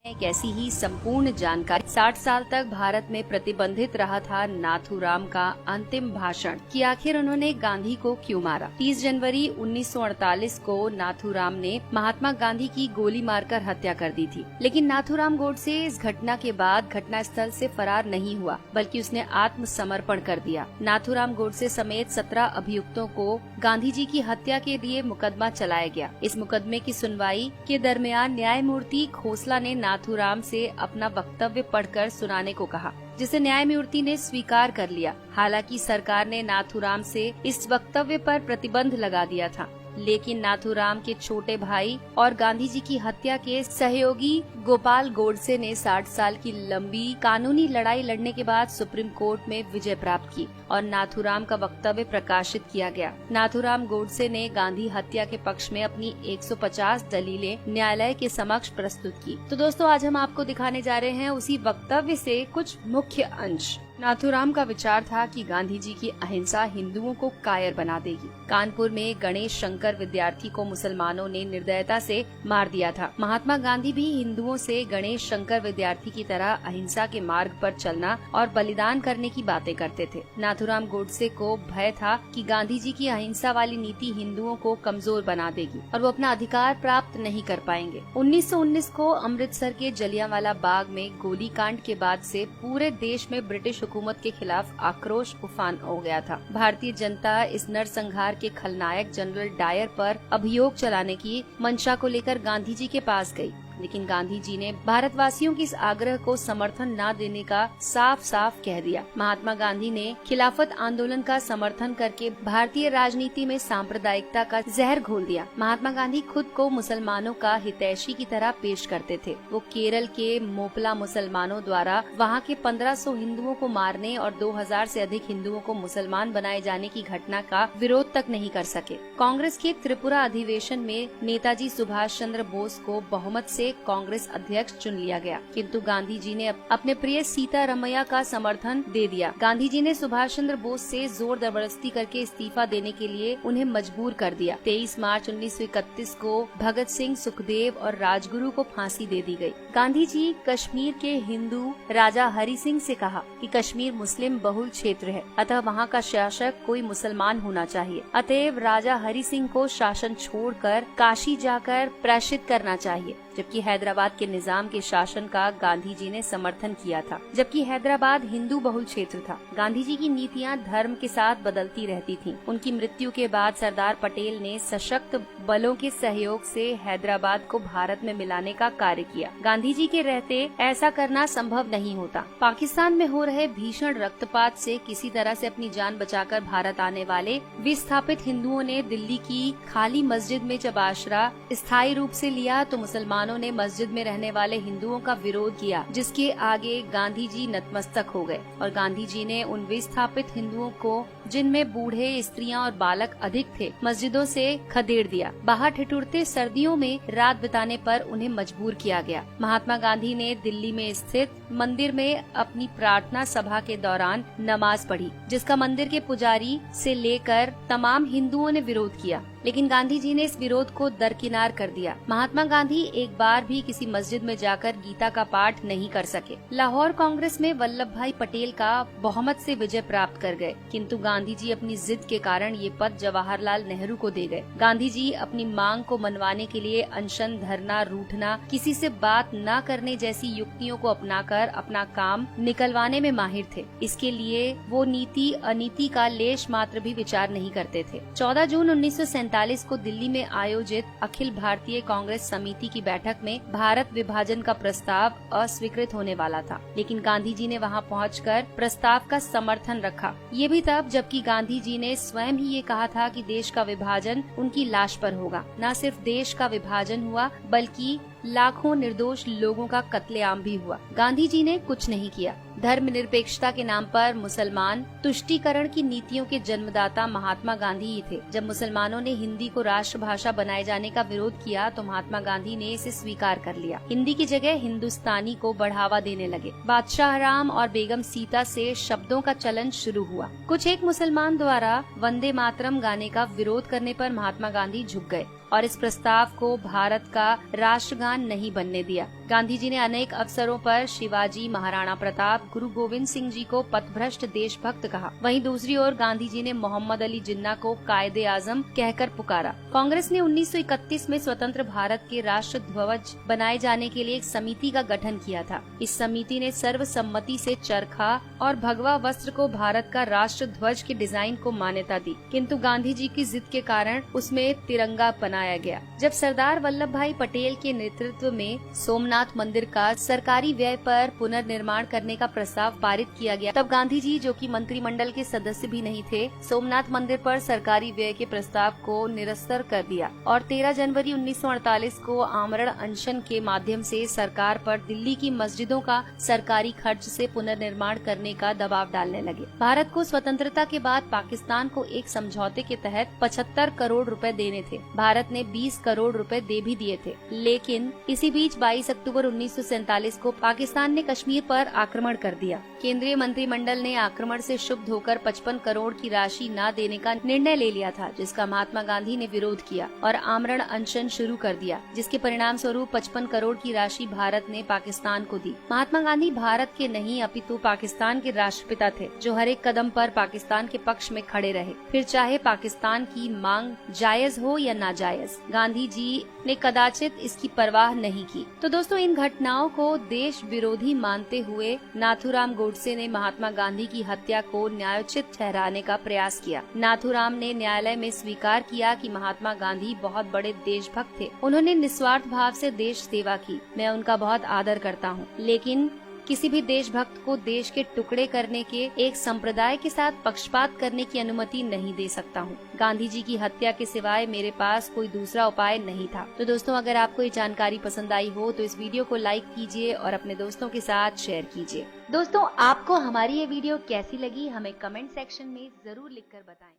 एक ऐसी ही संपूर्ण जानकारी। 60 साल तक भारत में प्रतिबंधित रहा था नाथूराम का अंतिम भाषण कि आखिर उन्होंने गांधी को क्यों मारा। 30 जनवरी 1948 को नाथूराम ने महात्मा गांधी की गोली मारकर हत्या कर दी थी। लेकिन नाथूराम गोडसे इस घटना के बाद घटनास्थल से फरार नहीं हुआ, बल्कि उसने आत्मसमर्पण कर दिया। नाथूराम गोडसे समेत 17 अभियुक्तों को गांधी जी की हत्या के लिए मुकदमा चलाया गया। इस मुकदमे की सुनवाई के दरमियान न्यायमूर्ति खोसला ने नाथूराम से अपना वक्तव्य पढ़कर सुनाने को कहा, जिसे न्यायमूर्ति ने स्वीकार कर लिया। हालांकि सरकार ने नाथूराम से इस वक्तव्य पर प्रतिबंध लगा दिया था, लेकिन नाथूराम के छोटे भाई और गांधी जी की हत्या के सहयोगी गोपाल गोडसे ने 60 साल की लंबी कानूनी लड़ाई लड़ने के बाद सुप्रीम कोर्ट में विजय प्राप्त की और नाथूराम का वक्तव्य प्रकाशित किया गया। नाथूराम गोडसे ने गांधी हत्या के पक्ष में अपनी 150 दलीलें न्यायालय के समक्ष प्रस्तुत की। तो दोस्तों, आज हम आपको दिखाने जा रहे हैं उसी वक्तव्य से कुछ मुख्य अंश। नाथूराम का विचार था कि गांधी जी की अहिंसा हिंदुओं को कायर बना देगी। कानपुर में गणेश शंकर विद्यार्थी को मुसलमानों ने निर्दयता से मार दिया था। महात्मा गांधी भी हिंदुओं से गणेश शंकर विद्यार्थी की तरह अहिंसा के मार्ग पर चलना और बलिदान करने की बातें करते थे। नाथूराम गोडसे को भय था कि गांधी जी की अहिंसा वाली नीति हिंदुओं को कमजोर बना देगी और वो अपना अधिकार प्राप्त नहीं कर पाएंगे। 1919 को अमृतसर के जलियांवाला बाग में गोलीकांड के बाद से पूरे देश में ब्रिटिश हुकूमत के खिलाफ आक्रोश उफान हो गया था। भारतीय जनता इस नरसंहार के खलनायक जनरल डायर पर अभियोग चलाने की मंशा को लेकर गांधी जी के पास गई, लेकिन गांधी जी ने भारतवासियों की इस आग्रह को समर्थन न देने का साफ साफ कह दिया। महात्मा गांधी ने खिलाफत आंदोलन का समर्थन करके भारतीय राजनीति में सांप्रदायिकता का जहर घोल दिया। महात्मा गांधी खुद को मुसलमानों का हितैषी की तरह पेश करते थे। वो केरल के मोपला मुसलमानों द्वारा वहाँ के 1500 हिंदुओं को मारने और 2000 से अधिक हिंदुओं को मुसलमान बनाए जाने की घटना का विरोध तक नहीं कर सके। कांग्रेस के त्रिपुरा अधिवेशन में नेताजी सुभाष चंद्र बोस को बहुमत से कांग्रेस अध्यक्ष चुन लिया गया, किंतु गांधी जी ने अपने प्रिय सीतारमैया का समर्थन दे दिया। गांधी जी ने सुभाष चंद्र बोस से जोर जबरदस्ती करके इस्तीफा देने के लिए उन्हें मजबूर कर दिया। 23 मार्च 1931 को भगत सिंह, सुखदेव और राजगुरु को फांसी दे दी गई। गांधी जी कश्मीर के हिंदू राजा हरि सिंह से कहा कि कश्मीर मुस्लिम बहुल क्षेत्र है, अतः वहाँ का शासक कोई मुसलमान होना चाहिए। अतएव राजा हरि सिंह को शासन छोड़कर काशी जाकर प्रायश्चित करना चाहिए। जबकि हैदराबाद के निजाम के शासन का गांधी जी ने समर्थन किया था, जबकि हैदराबाद हिंदू बहुल क्षेत्र था। गांधी जी की नीतियां धर्म के साथ बदलती रहती थीं। उनकी मृत्यु के बाद सरदार पटेल ने सशक्त बलों के सहयोग से हैदराबाद को भारत में मिलाने का कार्य किया। गांधी जी के रहते ऐसा करना संभव नहीं होता। पाकिस्तान में हो रहे भीषण रक्तपात से किसी तरह से अपनी जान बचाकर भारत आने वाले विस्थापित हिंदुओं ने दिल्ली की खाली मस्जिद में जब आश्रय स्थायी रूप से लिया तो मुसलमानों ने मस्जिद में रहने वाले हिंदुओं का विरोध किया, जिसके आगे गांधी जी नतमस्तक हो गए और गांधी जी ने उन विस्थापित हिंदुओं को, जिनमें बूढ़े, स्त्रियां और बालक अधिक थे, मस्जिदों से खदेड़ दिया। बाहर ठिठुरते सर्दियों में रात बिताने पर उन्हें मजबूर किया गया। महात्मा गांधी ने दिल्ली में स्थित मंदिर में अपनी प्रार्थना सभा के दौरान नमाज पढ़ी, जिसका मंदिर के पुजारी से लेकर तमाम हिंदुओं ने विरोध किया, लेकिन गांधी जी ने इस विरोध को दरकिनार कर दिया। महात्मा गांधी एक बार भी किसी मस्जिद में जाकर गीता का पाठ नहीं कर सके। लाहौर कांग्रेस में वल्लभ भाई पटेल का बहुमत से विजय प्राप्त कर गए, किंतु गांधी जी अपनी जिद के कारण ये पद जवाहरलाल नेहरू को दे गए। गांधी जी अपनी मांग को मनवाने के लिए अनशन, धरना, रूठना, किसी से बात न करने जैसी युक्तियों को अपनाकर अपना काम निकलवाने में माहिर थे। इसके लिए वो नीति अनीति का लेश मात्र भी विचार नहीं करते थे। 14 जून 1947 को दिल्ली में आयोजित अखिल भारतीय कांग्रेस समिति की बैठक में भारत विभाजन का प्रस्ताव अस्वीकृत होने वाला था, लेकिन गांधी जी ने वहां पहुंचकर प्रस्ताव का समर्थन रखा। ये भी तब जबकि गांधी जी ने स्वयं ही ये कहा था कि देश का विभाजन उनकी लाश पर होगा। न सिर्फ देश का विभाजन हुआ, बल्कि लाखों निर्दोष लोगों का कत्लेआम भी हुआ। गांधी जी ने कुछ नहीं किया। धर्मनिरपेक्षता के नाम पर मुसलमान तुष्टीकरण की नीतियों के जन्मदाता महात्मा गांधी ही थे। जब मुसलमानों ने हिंदी को राष्ट्रभाषा बनाए जाने का विरोध किया तो महात्मा गांधी ने इसे स्वीकार कर लिया। हिंदी की जगह हिंदुस्तानी को बढ़ावा देने लगे। बादशाह राम और बेगम सीता से शब्दों का चलन शुरू हुआ। कुछ एक मुसलमान द्वारा वंदे मातरम गाने का विरोध करने पर महात्मा गांधी झुक गए और इस प्रस्ताव को भारत का राष्ट्रगान नहीं बनने दिया। गांधी जी ने अनेक अवसरों पर शिवाजी, महाराणा प्रताप, गुरु गोविंद सिंह जी को पथभ्रष्ट देशभक्त कहा। वहीं दूसरी ओर गांधी जी ने मोहम्मद अली जिन्ना को कायदे आजम कहकर पुकारा। कांग्रेस ने 1931 में स्वतंत्र भारत के राष्ट्र ध्वज बनाए जाने के लिए एक समिति का गठन किया था। इस समिति ने सर्वसम्मति से चरखा और भगवा वस्त्र को भारत का राष्ट्र ध्वज के डिजाइन को मान्यता दी, किंतु गांधी जी की जिद के कारण उसमें तिरंगा बनाया गया। जब सरदार वल्लभ भाई पटेल के नेतृत्व में सोमनाथ मंदिर का सरकारी व्यय पर पुनर्निर्माण करने का प्रस्ताव पारित किया गया, तब गांधी जी, जो कि मंत्रिमंडल के सदस्य भी नहीं थे, सोमनाथ मंदिर पर सरकारी व्यय के प्रस्ताव को निरस्तर कर दिया और 13 जनवरी 1948 को आमरण अनशन के माध्यम से सरकार पर दिल्ली की मस्जिदों का सरकारी खर्च से पुनर्निर्माण करने का दबाव डालने लगे। भारत को स्वतंत्रता के बाद पाकिस्तान को एक समझौते के तहत 75 करोड़ रुपए देने थे। भारत ने 20 करोड़ रुपए दे भी दिए थे, लेकिन इसी बीच 22 अक्टूबर 1947 को पाकिस्तान ने कश्मीर पर आक्रमण कर दिया। केंद्रीय मंत्रिमंडल ने आक्रमण से क्षुब्ध होकर 55 करोड़ की राशि न देने का निर्णय ले लिया था, जिसका महात्मा गांधी ने विरोध किया और आमरण अनशन शुरू कर दिया, जिसके परिणाम स्वरूप 55 करोड़ की राशि भारत ने पाकिस्तान को दी। महात्मा गांधी भारत के नहीं अपितु पाकिस्तान के राष्ट्रपिता थे, जो हर एक कदम पर पाकिस्तान के पक्ष में खड़े रहे, फिर चाहे पाकिस्तान की मांग जायज हो या नाजायज। गांधी जी ने कदाचित इसकी परवाह नहीं की। तो दोस्तों, इन घटनाओं को देश विरोधी मानते हुए नाथूराम गोडसे ने महात्मा गांधी की हत्या को न्यायोचित ठहराने का प्रयास किया। नाथूराम ने न्यायालय में स्वीकार किया कि महात्मा गांधी बहुत बड़े देशभक्त थे। उन्होंने निस्वार्थ भाव से देश सेवा की। मैं उनका बहुत आदर करता हूँ, लेकिन किसी भी देशभक्त को देश के टुकड़े करने के एक संप्रदाय के साथ पक्षपात करने की अनुमति नहीं दे सकता हूँ। गांधी जी की हत्या के सिवाय मेरे पास कोई दूसरा उपाय नहीं था। तो दोस्तों, अगर आपको ये जानकारी पसंद आई हो तो इस वीडियो को लाइक कीजिए और अपने दोस्तों के साथ शेयर कीजिए। दोस्तों, आपको हमारी ये वीडियो कैसी लगी हमें कमेंट सेक्शन में जरूर लिखकर बताएं।